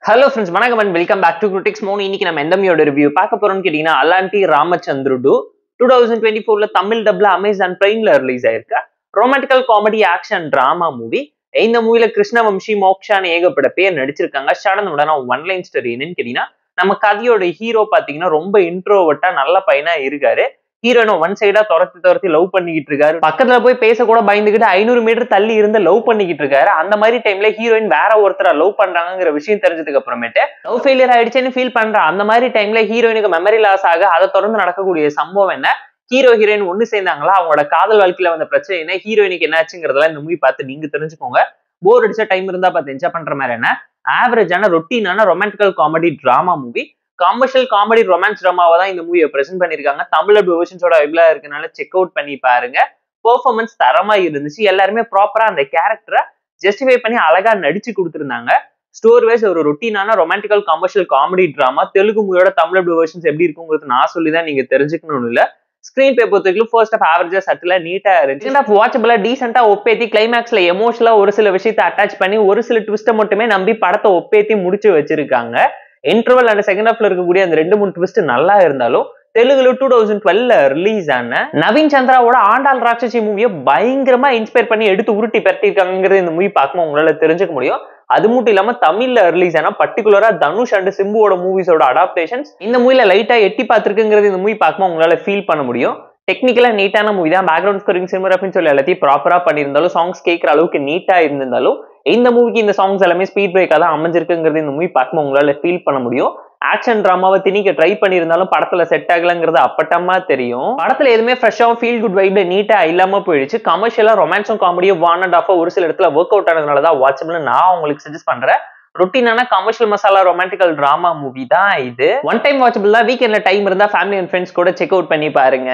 Hello friends, வணக்கம் and welcome back to Critics Moon. இன்னைக்கு நம்ம எந்த மூவியோட ரிவ்யூ பார்க்க போறோம்னு கேட்டீங்கன்னா அலாண்டி ராமச்சந்திருடு 2024ல தமிழ் டப்ல அமேசான் பிரைம்ல ரிலீஸ் ஆயிருக்க ரொமான்டிக்கல் காமெடி ஆக்ஷன் டிராமா மூவி. இந்த மூவில கிருஷ்ணவம்சி மோக்ஷான்னு ஏகப்பட்ட பேர் நடிச்சிருக்காங்க. ஷடனுடனா ஒன் லைன் ஸ்டோரி என்னன்னு கேட்டீங்கன்னா நம்ம கதையோட ஹீரோ பாத்தீங்கன்னா ரொம்ப இன்ட்ரோவர்ட்டா நல்ல பையனா இருக்காரு. ஹீரோயினை ஒன் சைடா துரத்தி லவ் பண்ணிக்கிட்டு இருக்காரு. பக்கத்துல போய் பேச கூட பயந்துகிட்டு 500 மீட்டர் தள்ளி இருந்து லவ் பண்ணிக்கிட்டு இருக்காரு. அந்த மாதிரி டைம்ல ஹீரோயின் வேற ஒருத்தர லவ் பண்றாங்கிற விஷயம் தெரிஞ்சதுக்கு அப்புறமேட்டு லவ் ஃபெயிலியர் ஆயிடுச்சுன்னு ஃபீல் பண்ற அந்த மாதிரி டைம்ல ஹீரோயினுக்கு மெமரி லாஸ் ஆக அதை தொடர்ந்து நடக்கக்கூடிய சம்பவம் என்ன, ஹீரோ ஹீரோயின் ஒண்ணு சேர்ந்தாங்களா, அவங்களோட காதல் வாழ்க்கையில வந்த பிரச்சனை என்ன, ஹீரோயினுக்கு என்னாச்சுங்கிறதெல்லாம் இந்த மூவி பார்த்து நீங்க தெரிஞ்சுக்கோங்க. போர் அடிச்ச டைம் இருந்தா பார்த்து என்ஜாய் பண்ற மாதிரி என்ன ஆவரேஜான ரொட்டீனான romantical comedy drama movie. Commercial comedy romance டிராமாவை தான் இந்த மூவியை பிரசென்ட் பண்ணிருக்காங்க. தமிழ் வெர்ஷன்ஸோட வைப்ல இருக்கனால செக் அவுட் பண்ணி பாருங்க. பெர்ஃபார்மன்ஸ் தரமா இருந்துச்சு. எல்லாருமே ப்ராப்பரா அந்த கேரக்டரை ஜஸ்டிஃபை பண்ணி அழகா நடிச்சு கொடுத்துருந்தாங்க. ஸ்டோரி வைஸ் ஒரு ரொட்டீனான romantical commercial comedy drama. Telugu மூவியோட தமிழ் வெர்ஷன்ஸ் எப்படி இருக்குங்கிறது நான் சொல்லிதான் நீங்க தெரிஞ்சுக்கணும்னு இல்ல. ஸ்கிரீன் பே பொறுத்தவரைக்கும் ஃபர்ஸ்ட் ஆஃப் ஆவரேஜா சட்டிலா நீட்டா இருந்துச்சு. செகண்ட் ஆஃப் வாட்சபிளா டீசென்ட்டா ஒப்பேத்தி கிளைமேக்ஸ்ல எமோஷனலா ஒரு சில விஷயத்தை அட்டாச் பண்ணி ஒரு சில ட்விஸ்ட்டை மட்டுமே நம்பி படத்தை ஒப்பேத்தி முடிச்சு வச்சிருக்காங்க. இன்டர்வல் அண்ட் செகண்ட் ஹாஃப்ல இருக்கக்கூடிய அந்த 2-3 ட்விஸ்ட் நல்லா இருந்தாலும் தெலுங்குல 2012ல ரிலீஸ் ஆன நவீன் சந்திராவோட ஆண்டாள் ராட்சசி மூவியை பயங்கரமா இன்ஸ்பயர் பண்ணி எடுத்து உருட்டி பரட்டிருக்காங்கிறது இந்த மூவி பார்க்கும்போது உங்களால தெரிஞ்சுக்க முடியும். அது மட்டும் இல்லாம தமிழ்ல ரிலீஸ் ஆனா பர்டிகுலரா தனுஷ் அண்ட் சிம்புவோட மூவிஸோட அடாப்டேஷன்ஸ் இந்த மூவில லைட்டா எட்டி பார்த்திருக்குங்கிறது இந்த மூவி பார்க்கும்போது உங்களால ஃபீல் பண்ண முடியும். டெக்னிக்கலா நீட்டான மூவி தான். பேக்ரவுண்ட் ஸ்கோரிங் சினிமோகிராஃபின்னு சொல்லி எல்லாத்தையும் ப்ராப்பரா பண்ணியிருந்தாலும் சாங்ஸ் கேட்கற அளவுக்கு நீட்டா இருந்திருந்தாலும் இந்த மூவிக்கு இந்த சாங்ஸ் எல்லாமே ஸ்பீட் பிரேக்கா தான் அமைஞ்சிருக்குங்கிறது இந்த மூவி பார்க்கும்போது உங்களால ஃபீல் பண்ண முடியும். ஆக்ஷன் டிராமாவை திணிக்க ட்ரை பண்ணியிருந்தாலும் படத்துல செட் ஆகலங்கிறது அப்பட்டமா தெரியும். படத்துல எதுவுமே ஃப்ரெஷ்ஷாவும் ஃபீல் குட் வைப்ல நீட்டா இல்லாம போயிடுச்சு. கமர்ஷியலா ரொமான்ஸும் காமெடியும் ஒன் அண்ட் ஆஃப் ஒரு சில இடத்துல ஒர்க் அவுட் ஆனதுனாலதான் வாட்சபிள்னு நான் உங்களுக்கு சஜஸ்ட் பண்றேன். ரொட்டீனான commercial masala romantical drama movie தான் இது. ஒன் டைம் வாட்சபிள் தான். வீக்கெண்ட்ல டைம் இருந்தா ஃபேமிலி அண்ட் ஃப்ரெண்ட்ஸ் கூட செக் அவுட் பண்ணி பாருங்க.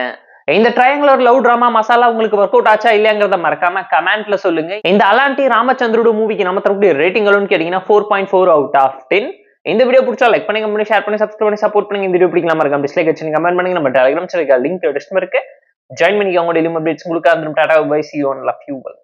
இந்த ட்ரையாங்குலர் லவ் டிராமா மசாலா உங்களுக்கு ஒர்க் அவுட் ஆச்சா இல்லையாங்கிறத மறக்காம கமெண்ட்ல சொல்லுங்க. இந்த அலாண்டி ராமச்சந்திருடு மூவிக்கு நம்ம தரக்கூடிய ரேட்டிங் கேட்டீங்கன்னா 4.4 out of 10. இந்த வீடியோ பிடிச்சா லைக் பண்ணி, கமெண்ட் பண்ணி, ஷேர் பண்ணி, சப்ஸ்கிரைப் பண்ணி சப்போர்ட் பண்ணுங்க. இந்த வீடியோ பிடிக்கலாம் மறக்காம டிஸ்லைக் வச்சு கமெண்ட் பண்ணுங்க. நம்ம டெலிகிராம் சேனலுக்கு லிங்க் டிஸ்கிரிப்ஷன்ல இருக்கு. ஜாயின் பண்ணிக்கோங்க. டெய்லி அப்டேட்ஸ் உங்களுக்கு வந்துரும். Tata bye, see you and love you all.